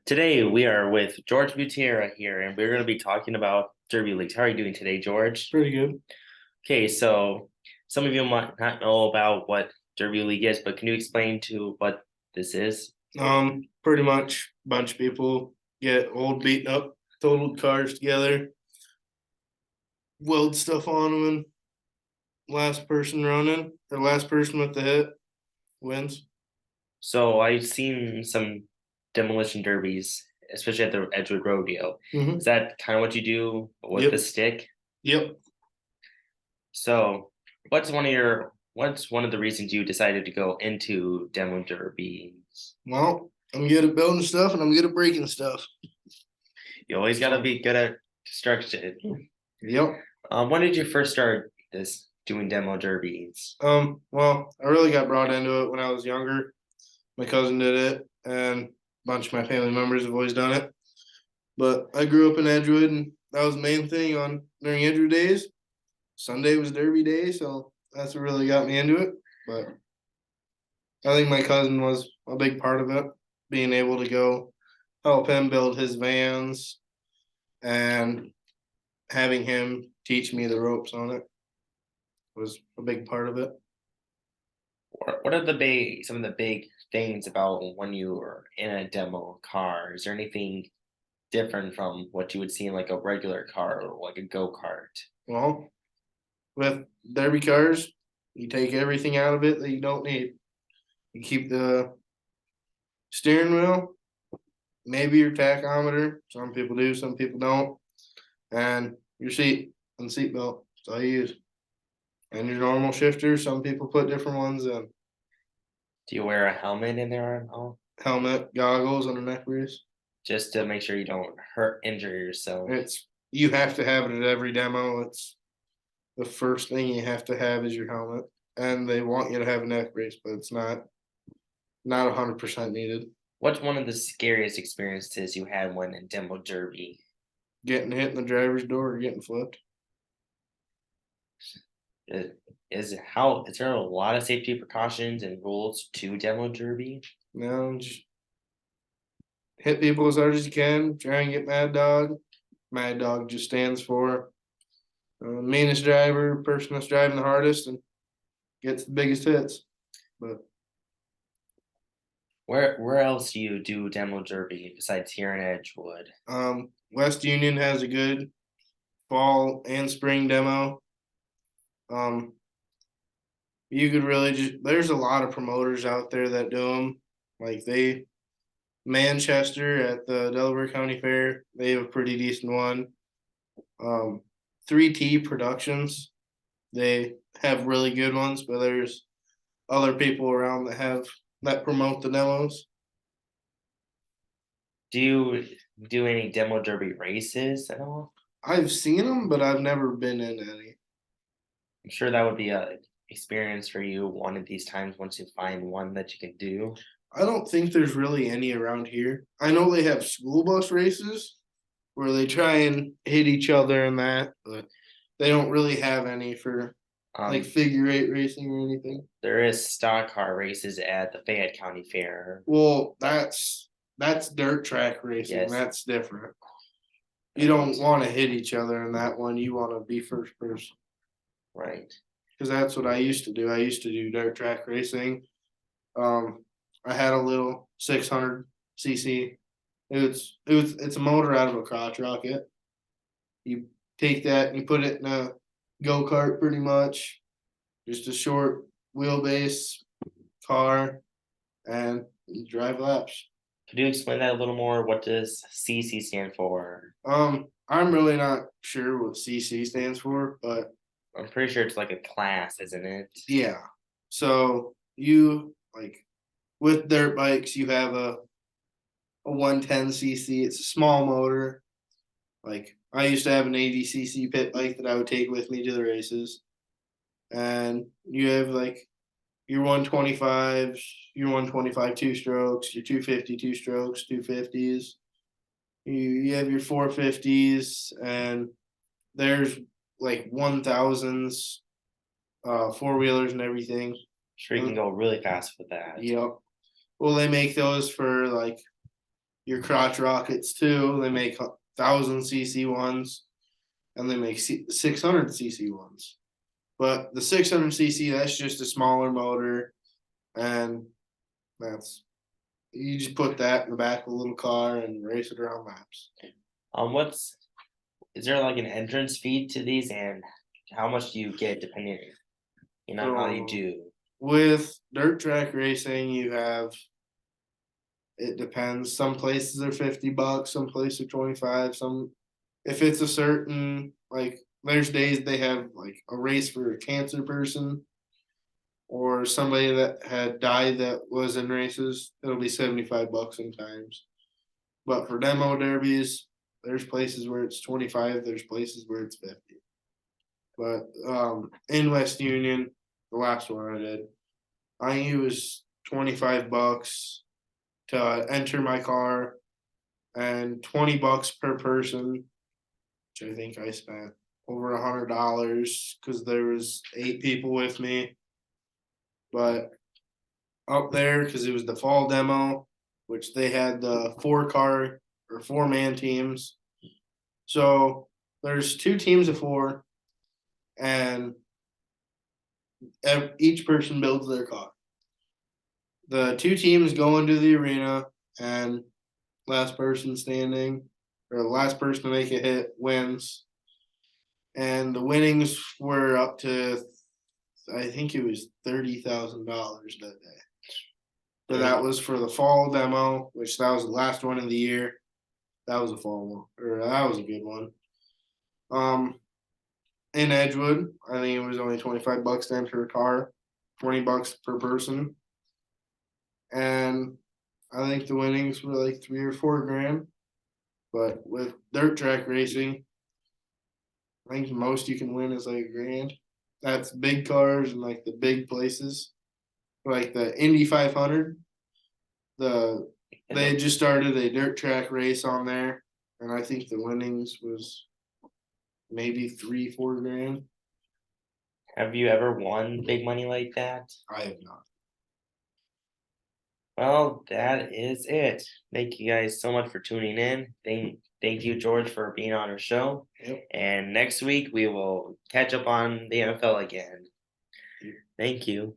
Today we are with George Butera here, and we're going to be talking about Derby leagues. How are you doing today, George? Pretty good. Okay, so some of you might not know about what Derby league is, but can you explain to what this is? Pretty much a bunch of people get old, beaten up, totaled cars together, weld stuff on them, and last person running or last person with the hit wins. So I've seen some demolition derbies, especially at the Edgewood Rodeo. Mm-hmm. Is that kind of what you do with the Yep. stick? Yep. So what's one of the reasons you decided to go into demo derbies? Well, I'm good at building stuff and I'm good at breaking stuff. You always got to So, be good at construction. yep. When did you first start this doing demo derbies? Well, I really got brought into it when I was younger. My cousin did it, and a bunch of my family members have always done it. But I grew up in Edgewood, and that was the main thing on during Edgewood days. Sunday was Derby day, so that's what really got me into it. But I think my cousin was a big part of it, being able to go help him build his vans and having him teach me the ropes on it was a big part of it. What are some of the big things about when you were in a demo car? Is there anything different from what you would see in like a regular car or like a go-kart? Well, with Derby cars, you take everything out of it that you don't need. You keep the steering wheel, maybe your tachometer. Some people do, some people don't. And your seat and seat belt. That's all you use. And your normal shifter. Some people put different ones in. Do you wear a helmet in there at all? Helmet, goggles, and a neck brace. Just to make sure you don't injure yourself. It's you have to have it at every demo. It's the first thing you have to have is your helmet. And they want you to have a neck brace, but it's not 100% needed. What's one of the scariest experiences you had when in demo derby? Getting hit in the driver's door or getting flipped. Is there a lot of safety precautions and rules to demo derby? Just hit people as hard as you can. Try and get Mad Dog. Mad Dog just stands for meanest driver, person that's driving the hardest and gets the biggest hits. But Where else do you do demo derby besides here in Edgewood? West Union has a good fall and spring demo. Um, you could really just there's a lot of promoters out there that do them. Like they Manchester at the Delaware County Fair, they have a pretty decent one. Um, 3T Productions, they have really good ones, but there's other people around that promote the demos. Do you do any demo derby races at all? I've seen them, but I've never been in any. I'm sure that would be a experience for you one of these times once you find one that you can do. I don't think there's really any around here. I know they have school bus races where they try and hit each other and that, but they don't really have any for like Um, figure eight racing or anything. there is stock car races at the Fayette County Fair. Well, that's dirt track racing. Yes, That's different. You don't want to hit each other in that one. You want to be first person right. because that's what I used to do. I used to do dirt track racing. Um, I had a little 600 cc. It's a motor out of a crotch rocket. You take that and you put it in a go kart, pretty much, just a short wheelbase car, and you drive laps. Could you explain that a little more? What does CC stand for? I'm really not sure what CC stands for, but I'm pretty sure it's like a class, isn't it? yeah. So you like with dirt bikes, you have a 110 cc. It's a small motor. Like I used to have an 80 cc pit bike that I would take with me to the races, and you have like your 125s, your 125 two strokes, your 250 two strokes, 250s. You have your 450s, and there's like 1000s, four wheelers and everything. Sure, you can go really fast with that. Yep. Well, they make those for like your crotch rockets too. They make 1,000 cc ones, and they make 600 cc ones. But the 600 cc, that's just a smaller motor, and that's you just put that in the back of a little car and race it around laps. What's is there like an entrance fee to these, and how much do you get depending, how you So do? with dirt track racing, you have it depends. Some places are $50, some places are 25. Some if it's a certain like there's days they have like a race for a cancer person or somebody that had died that was in races, it'll be $75 sometimes. But for demo derbies, there's places where it's 25, there's places where it's 50. But in West Union, the last one I did, I think it was $25 to enter my car and $20 per person, which I think I spent over $100 because there was 8 people with me. But up there, because it was the fall demo, which they had the 4 car or 4 man teams. So there's 2 teams of 4, and each person builds their car. The 2 teams go into the arena, and last person standing or the last person to make a hit wins. And the winnings were up to, I think it was $30,000 that day. But that was for the fall demo, which that was the last one of the year. That was a fall one, or that was a good one. In Edgewood, I think it was only $25 to enter a car, $20 per person, and I think the winnings were like 3 or 4 grand. But with dirt track racing, I think the most you can win is like $1,000. That's big cars and like the big places, like the Indy 500. They just started a dirt track race on there, and I think the winnings was maybe 3 or 4 grand. Have you ever won big money like that? I have not. Well, that is it. Thank you guys so much for tuning in. Thank you, George, for being on our show. Yep. And next week we will catch up on the NFL again. Thank you.